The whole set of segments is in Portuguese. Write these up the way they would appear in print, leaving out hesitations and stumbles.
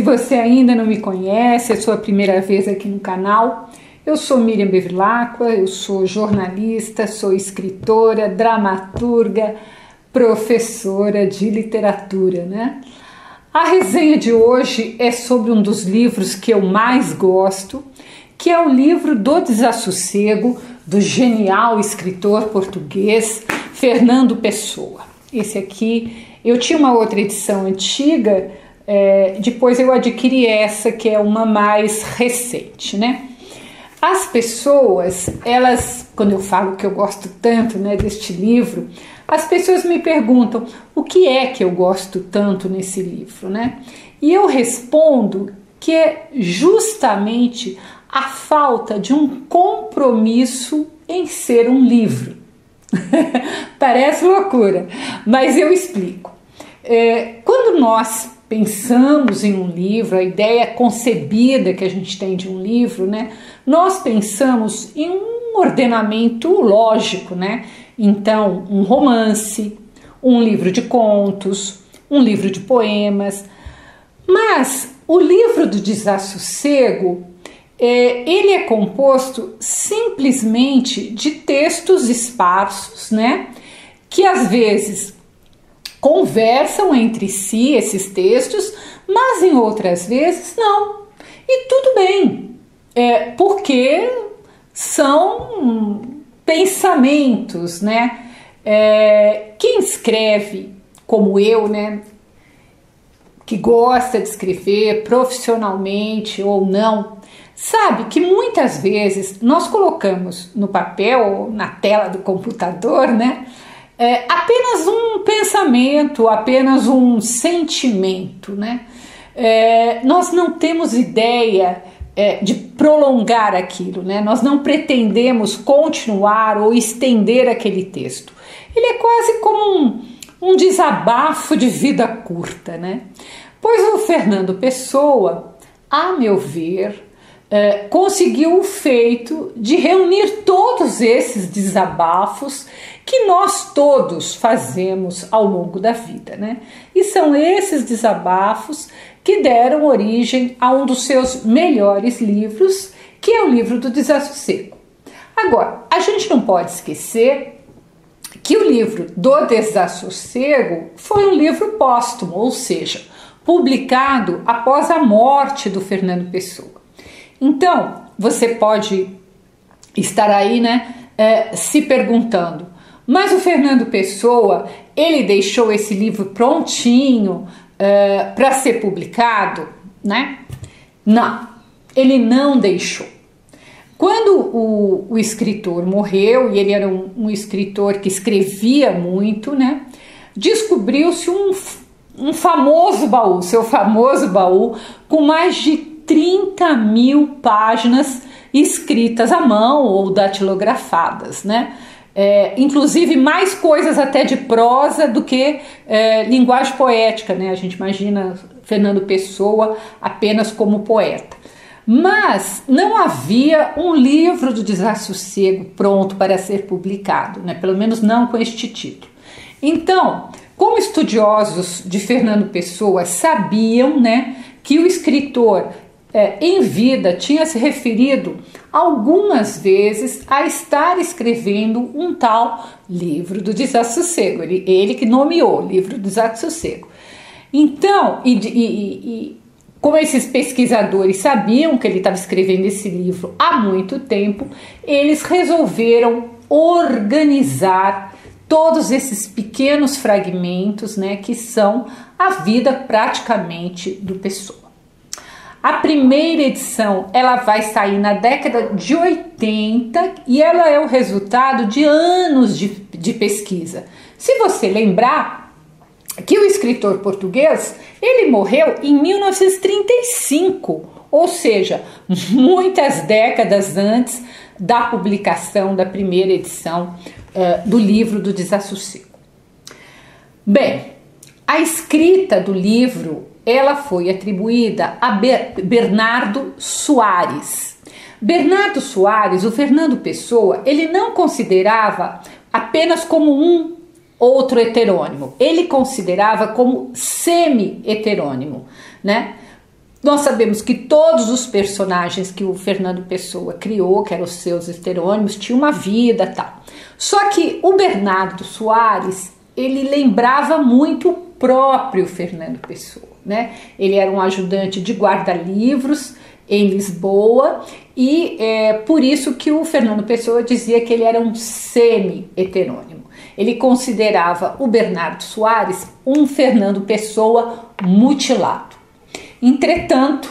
você ainda não me conhece, é sua primeira vez aqui no canal, eu sou Miriam Bevilacqua, eu sou jornalista, sou escritora, dramaturga, professora de literatura, né? A resenha de hoje é sobre um dos livros que eu mais gosto, que é o livro Do Desassossego, do genial escritor português Fernando Pessoa. Esse aqui, eu tinha uma outra edição antiga, depois eu adquiri essa, que é uma mais recente, né? As pessoas, elas, quando eu falo que eu gosto tanto, né, deste livro, as pessoas me perguntam o que é que eu gosto tanto nesse livro, né? E eu respondo que é justamente a falta de um compromisso em ser um livro. Parece loucura, mas eu explico. Quando nós pensamos em um livro, a ideia concebida que a gente tem de um livro, né? Nós pensamos em um ordenamento lógico, né? Então, um romance, um livro de contos, um livro de poemas. Mas o livro do Desassossego, ele é composto simplesmente de textos esparsos, né? Que às vezes conversam entre si esses textos, mas em outras vezes não. E tudo bem, porque são pensamentos, né? Quem escreve como eu, né? Que gosta de escrever profissionalmente ou não, sabe que muitas vezes nós colocamos no papel ou na tela do computador, né? Apenas um pensamento, apenas um sentimento, né? Nós não temos ideia de prolongar aquilo, né? Nós não pretendemos continuar ou estender aquele texto. Ele é quase como um desabafo de vida curta, né? Pois o Fernando Pessoa, a meu ver, conseguiu o feito de reunir todos esses desabafos que nós todos fazemos ao longo da vida, né? E são esses desabafos que deram origem a um dos seus melhores livros, que é o livro do Desassossego. Agora, a gente não pode esquecer que o livro do Desassossego foi um livro póstumo, ou seja, publicado após a morte do Fernando Pessoa. Então, você pode estar aí, né, se perguntando, mas o Fernando Pessoa, ele deixou esse livro prontinho para ser publicado, né? Não, ele não deixou. Quando o escritor morreu, e ele era um escritor que escrevia muito, né? Descobriu-se um famoso baú, seu famoso baú, com mais de 30 mil páginas escritas à mão ou datilografadas, né? Inclusive mais coisas até de prosa do que linguagem poética, né? A gente imagina Fernando Pessoa apenas como poeta. Mas não havia um livro do Desassossego pronto para ser publicado, né? Pelo menos não com este título. Então, como estudiosos de Fernando Pessoa sabiam, né, que o escritor em vida tinha se referido algumas vezes a estar escrevendo um tal livro do Desassossego, ele que nomeou livro do Desassossego. Então, como esses pesquisadores sabiam que ele estava escrevendo esse livro há muito tempo, eles resolveram organizar todos esses pequenos fragmentos, né, que são a vida praticamente do Pessoa. A primeira edição, ela vai sair na década de 80 e ela é o resultado de anos de pesquisa. Se você lembrar que o escritor português, ele morreu em 1935, ou seja, muitas décadas antes da publicação da primeira edição do livro do Desassossego. Bem, a escrita do livro, ela foi atribuída a Bernardo Soares. Bernardo Soares, o Fernando Pessoa, ele não considerava apenas como um outro heterônimo, ele considerava como semi-heterônimo, né? Nós sabemos que todos os personagens que o Fernando Pessoa criou, que eram os seus heterônimos, tinham uma vida, tal. Só que o Bernardo Soares, ele lembrava muito o próprio Fernando Pessoa, né? Ele era um ajudante de guarda-livros em Lisboa e é por isso que o Fernando Pessoa dizia que ele era um semi-heterônimo. Ele considerava o Bernardo Soares um Fernando Pessoa mutilado. Entretanto,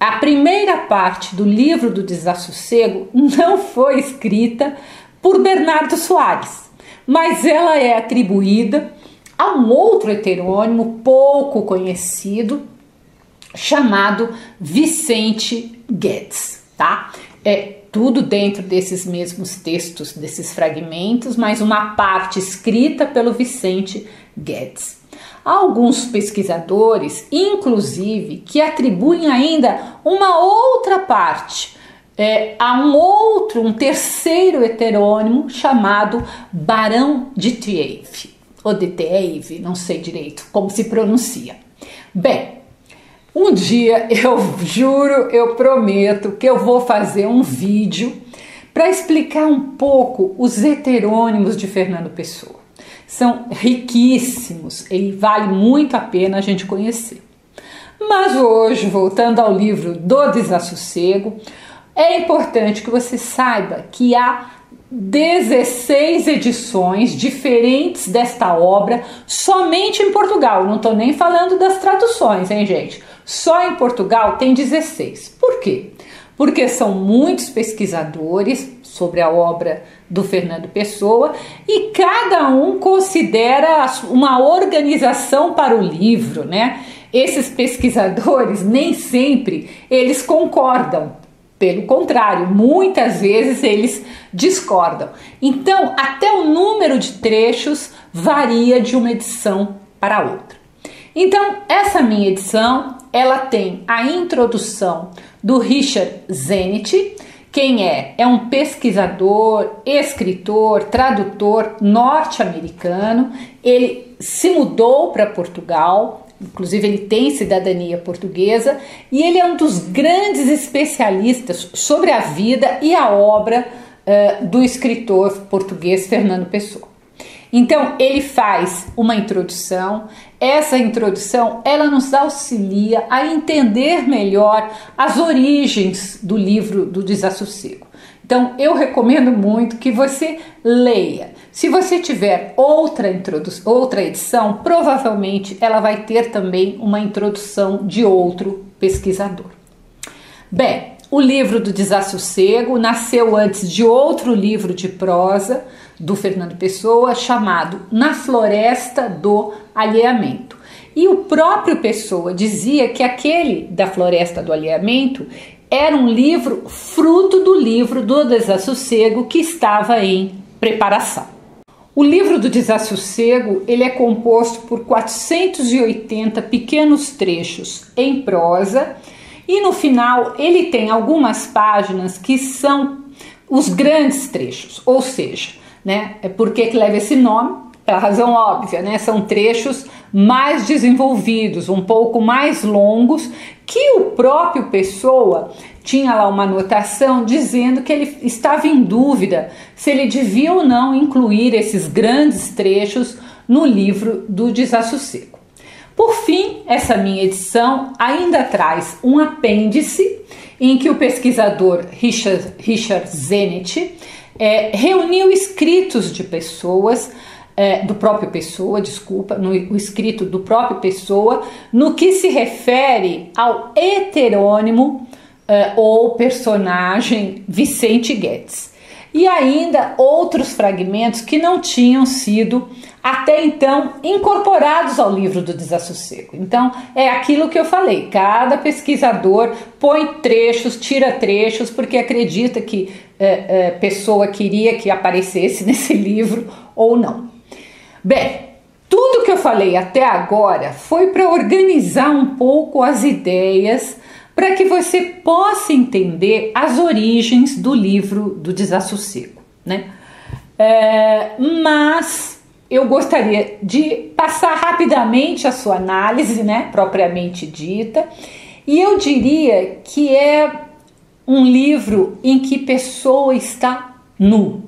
a primeira parte do livro do Desassossego não foi escrita por Bernardo Soares, mas ela é atribuída a um outro heterônimo pouco conhecido, chamado Vicente Guedes, tá? É tudo dentro desses mesmos textos, desses fragmentos, mas uma parte escrita pelo Vicente Guedes. Há alguns pesquisadores, inclusive, que atribuem ainda uma outra parte a um terceiro heterônimo chamado Barão de Thieve, ou de Thieve, não sei direito como se pronuncia. Bem, um dia eu juro, eu prometo que eu vou fazer um vídeo para explicar um pouco os heterônimos de Fernando Pessoa. São riquíssimos e vale muito a pena a gente conhecer. Mas hoje, voltando ao livro do Desassossego, é importante que você saiba que há 16 edições diferentes desta obra somente em Portugal. Não estou nem falando das traduções, hein, gente? Só em Portugal tem 16. Por quê? Porque são muitos pesquisadores sobre a obra do Fernando Pessoa e cada um considera uma organização para o livro, né? Esses pesquisadores nem sempre eles concordam. Pelo contrário, muitas vezes eles discordam. Então, até o número de trechos varia de uma edição para outra. Então, essa minha edição, ela tem a introdução do Richard Zenit. Quem é? É um pesquisador, escritor, tradutor norte-americano. Ele se mudou para Portugal. Inclusive ele tem cidadania portuguesa e ele é um dos grandes especialistas sobre a vida e a obra do escritor português Fernando Pessoa. Então ele faz uma introdução, essa introdução ela nos auxilia a entender melhor as origens do livro do Desassossego. Então eu recomendo muito que você leia. Se você tiver outra edição, provavelmente ela vai ter também uma introdução de outro pesquisador. Bem, o livro do Desassossego nasceu antes de outro livro de prosa do Fernando Pessoa chamado Na Floresta do Alheamento. E o próprio Pessoa dizia que aquele da Floresta do Alheamento era um livro fruto do livro do Desassossego que estava em preparação. O livro do Desassossego ele é composto por 480 pequenos trechos em prosa e no final ele tem algumas páginas que são os grandes trechos, ou seja, né, por que leva esse nome? Pela razão óbvia, né? São trechos mais desenvolvidos, um pouco mais longos, que o próprio Pessoa tinha lá uma anotação dizendo que ele estava em dúvida se ele devia ou não incluir esses grandes trechos no livro do Desassossego. Por fim, essa minha edição ainda traz um apêndice em que o pesquisador Richard Zenit reuniu escritos de pessoas do próprio Pessoa, o escrito do próprio Pessoa, no que se refere ao heterônimo ou personagem Vicente Guedes. E ainda outros fragmentos que não tinham sido até então incorporados ao livro do Desassossego. Então é aquilo que eu falei, cada pesquisador põe trechos, tira trechos, porque acredita que Pessoa queria que aparecesse nesse livro ou não. Bem, tudo que eu falei até agora foi para organizar um pouco as ideias para que você possa entender as origens do livro do Desassossego, né? Mas eu gostaria de passar rapidamente a sua análise, né, propriamente dita, E eu diria que é um livro em que Pessoa está nu,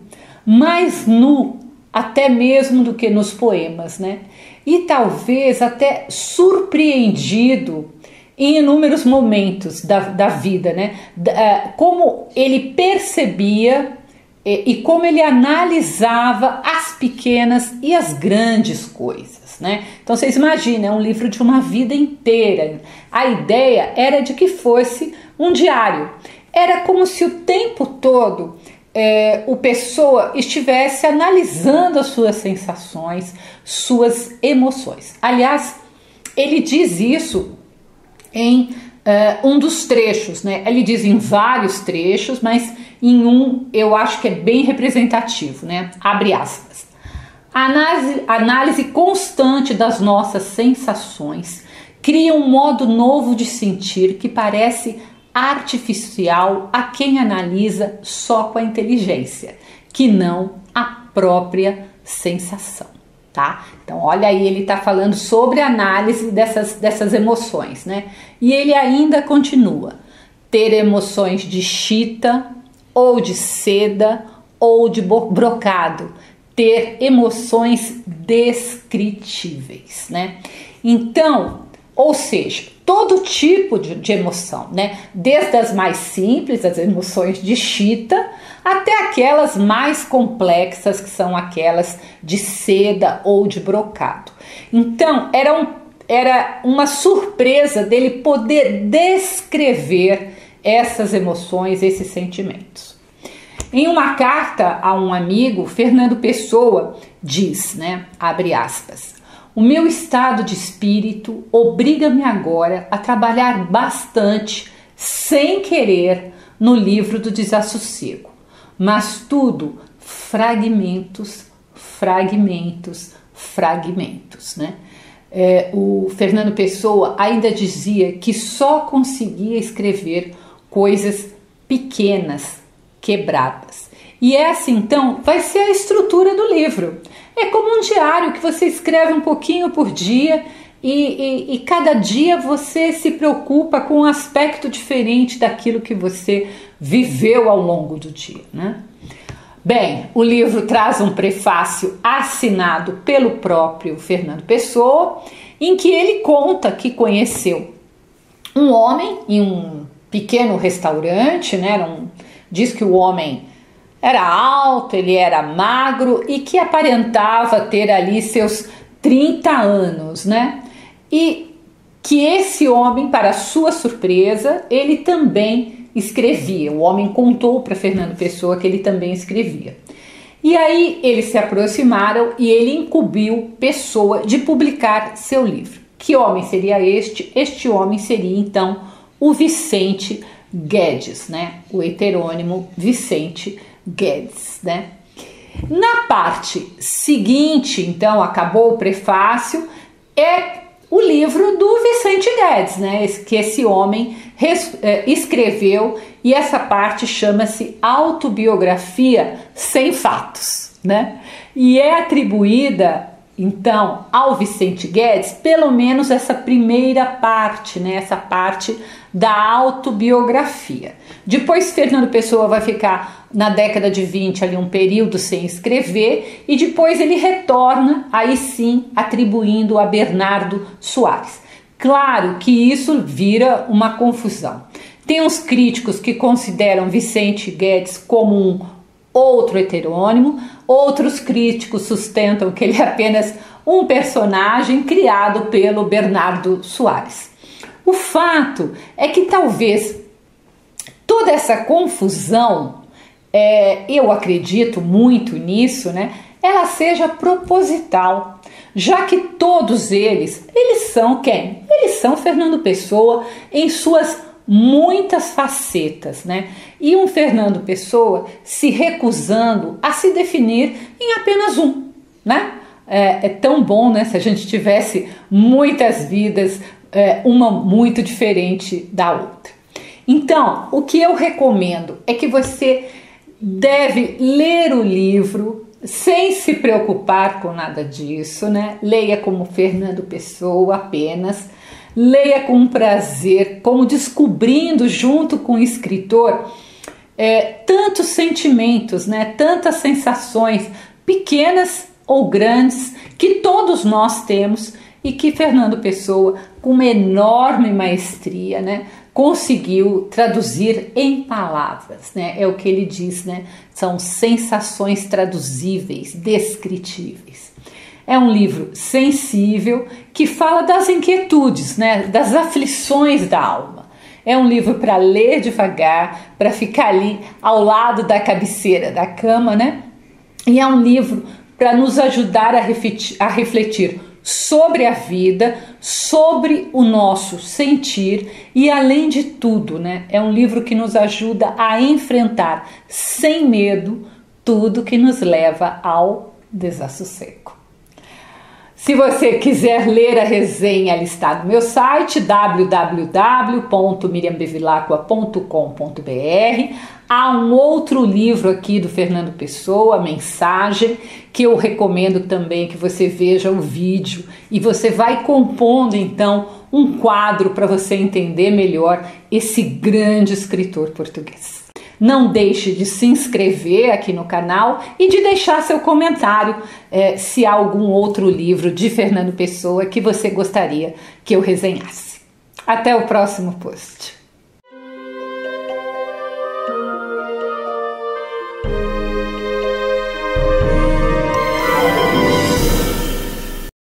mais nu até mesmo do que nos poemas, né? E talvez até surpreendido em inúmeros momentos da vida, né? Como ele percebia e como ele analisava as pequenas e as grandes coisas, né? Então vocês imaginam, é um livro de uma vida inteira. A ideia era de que fosse um diário. Era como se o tempo todo o Pessoa estivesse analisando as suas sensações, suas emoções. Aliás, ele diz isso em um dos trechos, né? Ele diz em vários trechos, mas em um eu acho que é bem representativo, né? Abre aspas. A análise constante das nossas sensações cria um modo novo de sentir que parece artificial a quem analisa só com a inteligência, que não a própria sensação, tá? Então olha aí, ele está falando sobre a análise dessas emoções, né? E ele ainda continua: ter emoções de chita ou de seda ou de brocado, ter emoções descritíveis, né? Então, ou seja, todo tipo de emoção, né? Desde as mais simples, as emoções de chita, até aquelas mais complexas, que são aquelas de seda ou de brocado. Então, era uma surpresa dele poder descrever essas emoções, esses sentimentos. Em uma carta a um amigo, Fernando Pessoa diz, né, abre aspas: o meu estado de espírito obriga-me agora a trabalhar bastante, sem querer, no livro do desassossego, mas tudo fragmentos, fragmentos, fragmentos, né? O Fernando Pessoa ainda dizia que só conseguia escrever coisas pequenas, quebradas. E essa então vai ser a estrutura do livro. É como um diário que você escreve um pouquinho por dia e cada dia você se preocupa com um aspecto diferente daquilo que você viveu ao longo do dia, né? Bem, o livro traz um prefácio assinado pelo próprio Fernando Pessoa, em que ele conta que conheceu um homem em um pequeno restaurante, né? Diz que o homem era alto, ele era magro e que aparentava ter ali seus 30 anos, né? E que esse homem, para sua surpresa, ele também escrevia. O homem contou para Fernando Pessoa que ele também escrevia. E aí eles se aproximaram e ele incumbiu Pessoa de publicar seu livro. Que homem seria este? Este homem seria então o Vicente Guedes, né? O heterônimo Vicente Guedes, né? Na parte seguinte, então, acabou o prefácio, é o livro do Vicente Guedes, né? Que esse homem escreveu, e essa parte chama-se Autobiografia Sem Fatos, né? E é atribuída, então, ao Vicente Guedes, pelo menos essa primeira parte, né? Essa parte da autobiografia. Depois Fernando Pessoa vai ficar na década de 20 ali um período sem escrever e depois ele retorna, aí sim, atribuindo a Bernardo Soares. Claro que isso vira uma confusão. Tem uns críticos que consideram Vicente Guedes como um outro heterônimo, outros críticos sustentam que ele é apenas um personagem criado pelo Bernardo Soares. O fato é que talvez toda essa confusão, eu acredito muito nisso, né? Ela seja proposital, já que todos eles são quem? Eles são Fernando Pessoa em suas muitas facetas, né? E um Fernando Pessoa se recusando a se definir em apenas um, né? É tão bom, né? Se a gente tivesse muitas vidas, uma muito diferente da outra. Então, o que eu recomendo é que você deve ler o livro sem se preocupar com nada disso, né? Leia como Fernando Pessoa apenas. leia com prazer, como descobrindo junto com o escritor tantos sentimentos, né? Tantas sensações, pequenas ou grandes, que todos nós temos e que Fernando Pessoa, com uma enorme maestria, né, conseguiu traduzir em palavras, né? É o que ele diz, né? São sensações traduzíveis, descritíveis. É um livro sensível que fala das inquietudes, né? Das aflições da alma. É um livro para ler devagar, para ficar ali ao lado da cabeceira da cama, né? E é um livro para nos ajudar a refletir sobre a vida, sobre o nosso sentir e, além de tudo, né, é um livro que nos ajuda a enfrentar sem medo tudo que nos leva ao desassossego. Se você quiser ler a resenha, ela está no meu site www.miriambevilacqua.com.br. Há um outro livro aqui do Fernando Pessoa, Mensagem, que eu recomendo também que você veja o vídeo e você vai compondo então um quadro para você entender melhor esse grande escritor português. Não deixe de se inscrever aqui no canal e de deixar seu comentário se há algum outro livro de Fernando Pessoa que você gostaria que eu resenhasse. Até o próximo post.